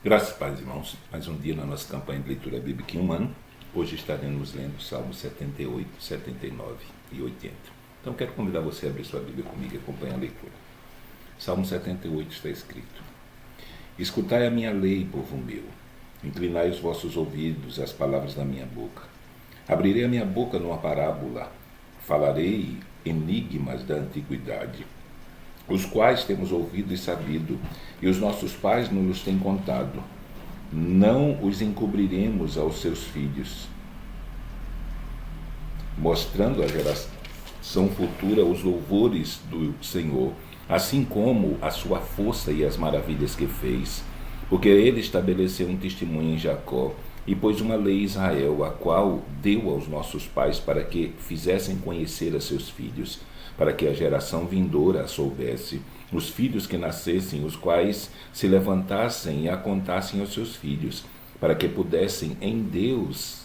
Graças a Deus, irmãos. Mais um dia na nossa campanha de leitura bíblica em um ano. Hoje estaremos lendo Salmos 78, 79 e 80. Então quero convidar você a abrir sua Bíblia comigo e acompanhar a leitura. Salmo 78 está escrito: Escutai a minha lei, povo meu. Inclinai os vossos ouvidos às palavras da minha boca. Abrirei a minha boca numa parábola. Falarei enigmas da antiguidade, os quais temos ouvido e sabido, e os nossos pais nos têm contado. Não os encobriremos aos seus filhos, mostrando à geração futura os louvores do Senhor, assim como a sua força e as maravilhas que fez. Porque ele estabeleceu um testemunho em Jacó, e pôs uma lei em Israel, a qual deu aos nossos pais para que fizessem conhecer a seus filhos, para que a geração vindoura a soubesse, os filhos que nascessem, os quais se levantassem e a contassem aos seus filhos, para que pusessem em Deus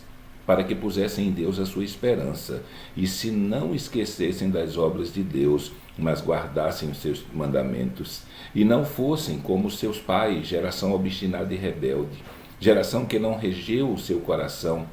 a sua esperança, e se não esquecessem das obras de Deus, mas guardassem os seus mandamentos, e não fossem como seus pais, geração obstinada e rebelde, geração que não regeu o seu coração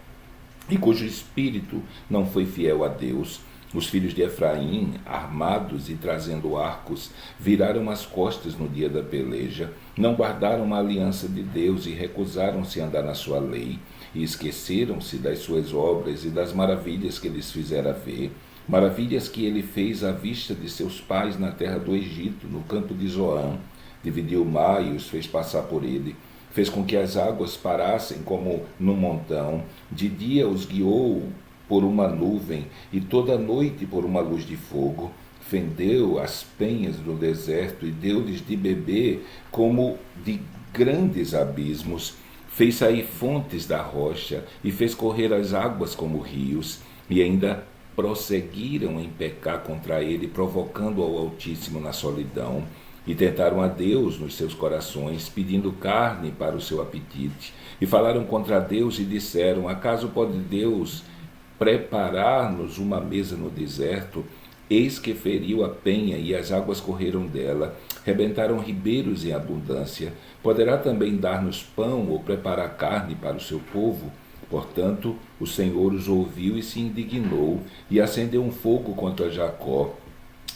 e cujo espírito não foi fiel a Deus. Os filhos de Efraim, armados e trazendo arcos, viraram as costas no dia da peleja, não guardaram a aliança de Deus e recusaram-se a andar na sua lei, e esqueceram-se das suas obras e das maravilhas que lhes fizera ver, maravilhas que ele fez à vista de seus pais na terra do Egito, no campo de Zoã. Dividiu o mar e os fez passar por ele, fez com que as águas parassem como num montão, de dia os guiou por uma nuvem, e toda noite por uma luz de fogo. Fendeu as penhas do deserto e deu-lhes de beber como de grandes abismos. Fez sair fontes da rocha e fez correr as águas como rios. E ainda prosseguiram em pecar contra ele, provocando ao Altíssimo na solidão. E tentaram a Deus nos seus corações, pedindo carne para o seu apetite. E falaram contra Deus e disseram: acaso pode Deus preparar-nos uma mesa no deserto? Eis que feriu a penha e as águas correram dela, rebentaram ribeiros em abundância. Poderá também dar-nos pão ou preparar carne para o seu povo? Portanto, o Senhor os ouviu e se indignou, e acendeu um fogo contra Jacó,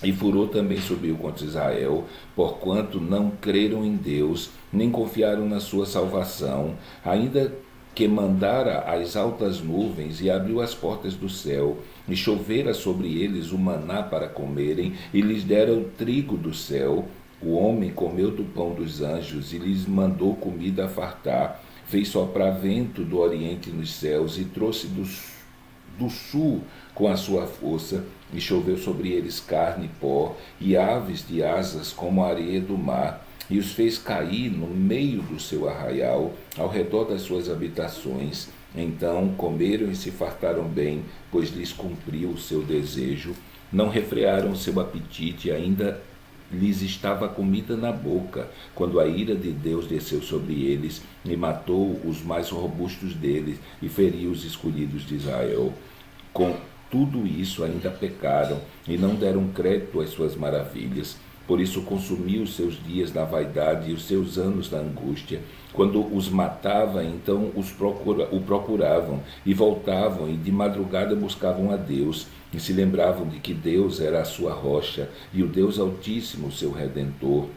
e furor também subiu contra Israel, porquanto não creram em Deus, nem confiaram na sua salvação, ainda que mandara as altas nuvens e abriu as portas do céu, e chovera sobre eles o maná para comerem, e lhes dera o trigo do céu. O homem comeu do pão dos anjos, e lhes mandou comida a fartar. Fez soprar vento do oriente nos céus, e trouxe do sul com a sua força, e choveu sobre eles carne e pó, e aves de asas como a areia do mar, e os fez cair no meio do seu arraial, ao redor das suas habitações. Então comeram e se fartaram bem, pois lhes cumpriu o seu desejo. Não refrearam o seu apetite, ainda lhes estava a comida na boca, quando a ira de Deus desceu sobre eles, e matou os mais robustos deles, e feriu os escolhidos de Israel. Com tudo isso ainda pecaram, e não deram crédito às suas maravilhas. Por isso consumiu os seus dias na vaidade e os seus anos na angústia. Quando os matava, então o procuravam, e voltavam, e de madrugada buscavam a Deus, e se lembravam de que Deus era a sua rocha, e o Deus Altíssimo, o seu Redentor.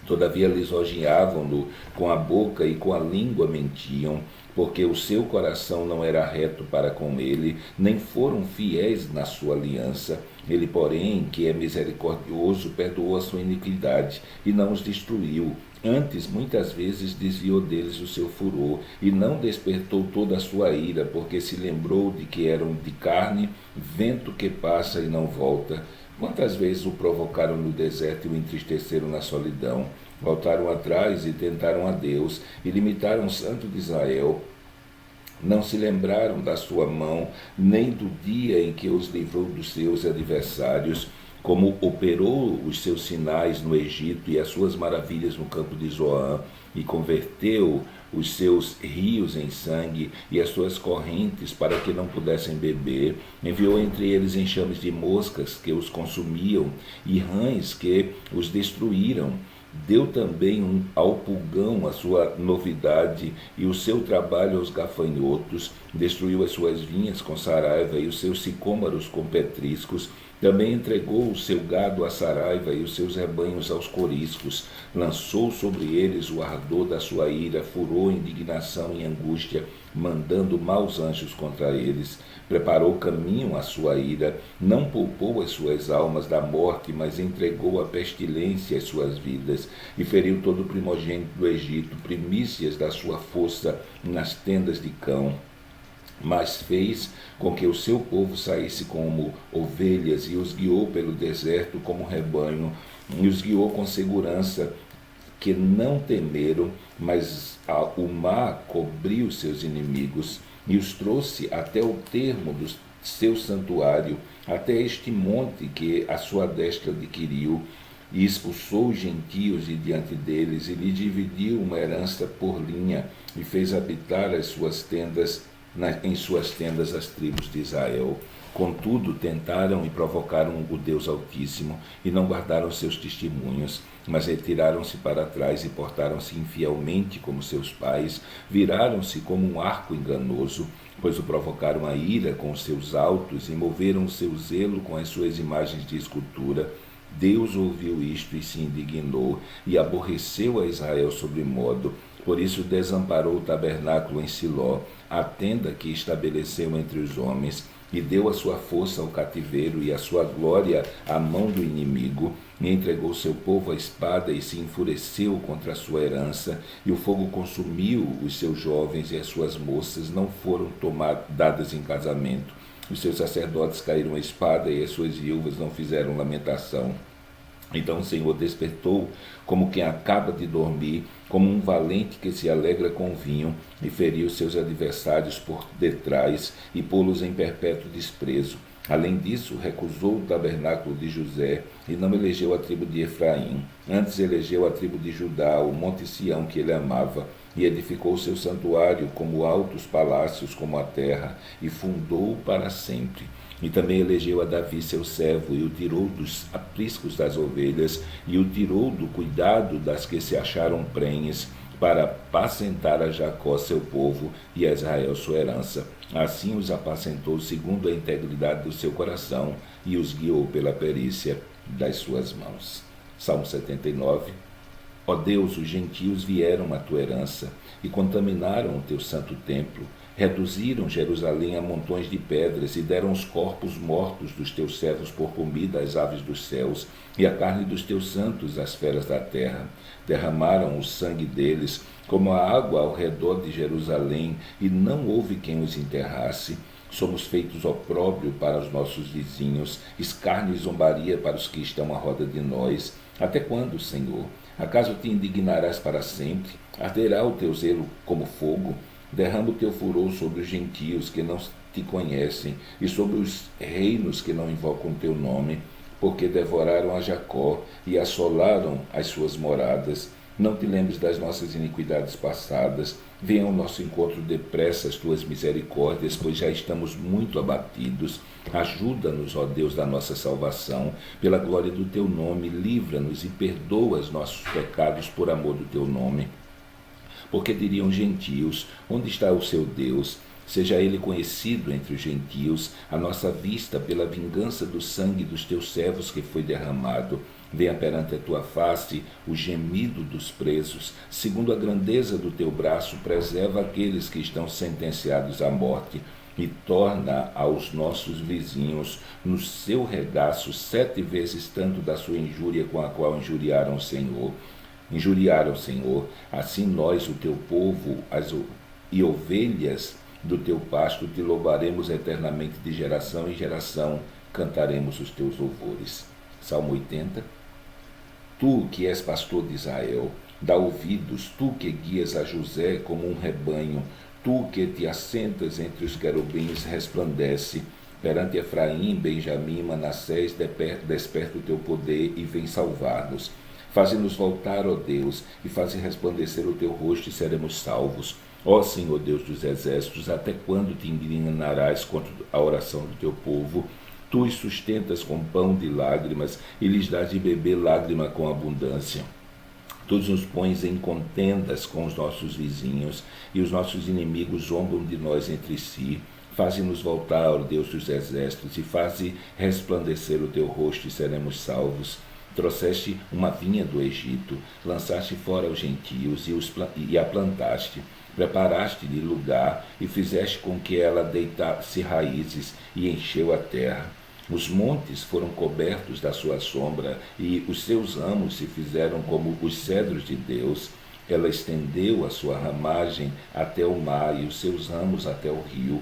Todavia lisonjeavam-no com a boca e com a língua mentiam, porque o seu coração não era reto para com ele, nem foram fiéis na sua aliança. Ele, porém, que é misericordioso, perdoou a sua iniquidade e não os destruiu. Antes, muitas vezes, desviou deles o seu furor, e não despertou toda a sua ira, porque se lembrou de que eram de carne, vento que passa e não volta. Quantas vezes o provocaram no deserto e o entristeceram na solidão? Voltaram atrás e tentaram a Deus, e limitaram o Santo de Israel. Não se lembraram da sua mão, nem do dia em que os livrou dos seus adversários, como operou os seus sinais no Egito e as suas maravilhas no campo de Zoã, e converteu os seus rios em sangue e as suas correntes para que não pudessem beber. Enviou entre eles enxames de moscas que os consumiam e rãs que os destruíram. Deu também ao pulgão a sua novidade e o seu trabalho aos gafanhotos, destruiu as suas vinhas com saraiva e os seus sicômoros com petriscos, também entregou o seu gado à saraiva e os seus rebanhos aos coriscos, lançou sobre eles o ardor da sua ira, furou indignação e angústia, mandando maus anjos contra eles, preparou caminho à sua ira, não poupou as suas almas da morte, mas entregou à pestilência as suas vidas, e feriu todo o primogênito do Egito, primícias da sua força nas tendas de cão. Mas fez com que o seu povo saísse como ovelhas e os guiou pelo deserto como rebanho, e os guiou com segurança, que não temeram, mas o mar cobriu seus inimigos e os trouxe até o termo do seu santuário, até este monte que a sua destra adquiriu, e expulsou os gentios de diante deles, e lhe dividiu uma herança por linha, e fez habitar as suas tendas, em suas tendas as tribos de Israel. Contudo, tentaram e provocaram o Deus Altíssimo, e não guardaram seus testemunhos, mas retiraram-se para trás e portaram-se infielmente como seus pais, viraram-se como um arco enganoso, pois o provocaram a ira com os seus altos e moveram o seu zelo com as suas imagens de escultura. Deus ouviu isto e se indignou, e aborreceu a Israel sobremodo. Por isso desamparou o tabernáculo em Siló, a tenda que estabeleceu entre os homens, e deu a sua força ao cativeiro e a sua glória à mão do inimigo, e entregou seu povo à espada e se enfureceu contra a sua herança, e o fogo consumiu os seus jovens, e as suas moças não foram dadas em casamento. Os seus sacerdotes caíram à espada, e as suas viúvas não fizeram lamentação. Então o Senhor despertou como quem acaba de dormir, como um valente que se alegra com vinho, e feriu seus adversários por detrás, e pô-los em perpétuo desprezo. Além disso, recusou o tabernáculo de José, e não elegeu a tribo de Efraim. Antes elegeu a tribo de Judá, o monte Sião que ele amava, e edificou seu santuário como altos palácios, como a terra, e fundou para sempre. E também elegeu a Davi seu servo, e o tirou dos apriscos das ovelhas, e o tirou do cuidado das que se acharam prenhes, para apacentar a Jacó seu povo e a Israel sua herança. Assim os apacentou segundo a integridade do seu coração, e os guiou pela perícia das suas mãos. Salmo 79. Ó Deus, os gentios vieram à tua herança e contaminaram o teu santo templo. Reduziram Jerusalém a montões de pedras e deram os corpos mortos dos teus servos por comida às aves dos céus e a carne dos teus santos às feras da terra. Derramaram o sangue deles como a água ao redor de Jerusalém, e não houve quem os enterrasse. Somos feitos opróbrio para os nossos vizinhos, escárnio e zombaria para os que estão à roda de nós. Até quando, Senhor? Acaso te indignarás para sempre? Arderá o teu zelo como fogo? Derrama o teu furor sobre os gentios que não te conhecem, e sobre os reinos que não invocam o teu nome, porque devoraram a Jacó e assolaram as suas moradas. Não te lembres das nossas iniquidades passadas. Venha ao nosso encontro depressa as tuas misericórdias, pois já estamos muito abatidos. Ajuda-nos, ó Deus da nossa salvação, pela glória do teu nome, livra-nos e perdoa os nossos pecados por amor do teu nome. Porque diriam gentios, onde está o seu Deus? Seja ele conhecido entre os gentios, a nossa vista pela vingança do sangue dos teus servos que foi derramado. Venha perante a tua face o gemido dos presos. Segundo a grandeza do teu braço, preserva aqueles que estão sentenciados à morte, e torna aos nossos vizinhos no seu regaço 7 vezes tanto da sua injúria com a qual injuriaram o Senhor. Assim nós, o teu povo, e ovelhas do teu pasto, te louvaremos eternamente, de geração em geração cantaremos os teus louvores. Salmo 80. Tu que és pastor de Israel, dá ouvidos, tu que guias a José como um rebanho, tu que te assentas entre os querubins, resplandece. Perante Efraim, Benjamim e Manassés, desperta o teu poder e vem salvar-nos. Faze-nos voltar, ó Deus, e faze resplandecer o teu rosto, e seremos salvos. Ó Senhor Deus dos exércitos, até quando te indignarás contra a oração do teu povo? Tu os sustentas com pão de lágrimas, e lhes dás de beber lágrima com abundância. Tu nos pões em contendas com os nossos vizinhos, e os nossos inimigos zombam de nós entre si. Faze-nos voltar, ó Deus dos exércitos, e faze resplandecer o teu rosto, e seremos salvos. Trouxeste uma vinha do Egito, lançaste fora os gentios e a plantaste. Preparaste-lhe lugar e fizeste com que ela deitasse raízes e encheu a terra. Os montes foram cobertos da sua sombra e os seus ramos se fizeram como os cedros de Deus. Ela estendeu a sua ramagem até o mar e os seus ramos até o rio.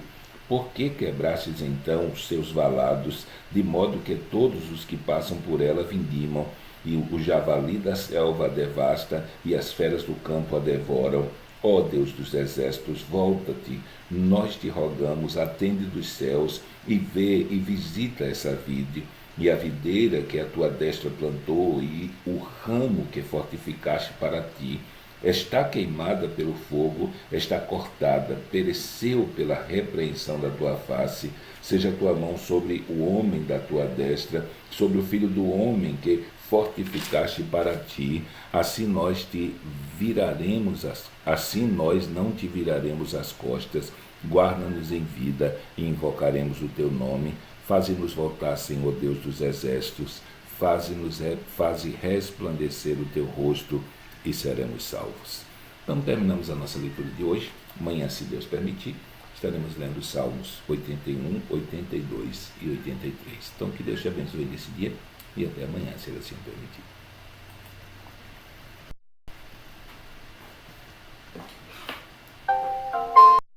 Por que quebrastes então os seus valados, de modo que todos os que passam por ela vindimam, e o javali da selva a devasta, e as feras do campo a devoram? Ó Deus dos exércitos, volta-te, nós te rogamos, atende dos céus, e vê e visita essa vide, e a videira que a tua destra plantou, e o ramo que fortificaste para ti. Está queimada pelo fogo, está cortada, pereceu pela repreensão da tua face. Seja a tua mão sobre o homem da tua destra, sobre o filho do homem que fortificaste para ti. Assim nós não te viraremos as costas. Guarda-nos em vida e invocaremos o teu nome. Faze-nos voltar, Senhor Deus dos exércitos. Faze resplandecer o teu rosto e seremos salvos. Então terminamos a nossa leitura de hoje. Amanhã, se Deus permitir, estaremos lendo os Salmos 81, 82 e 83. Então que Deus te abençoe nesse dia e até amanhã, se Ele assim permitir.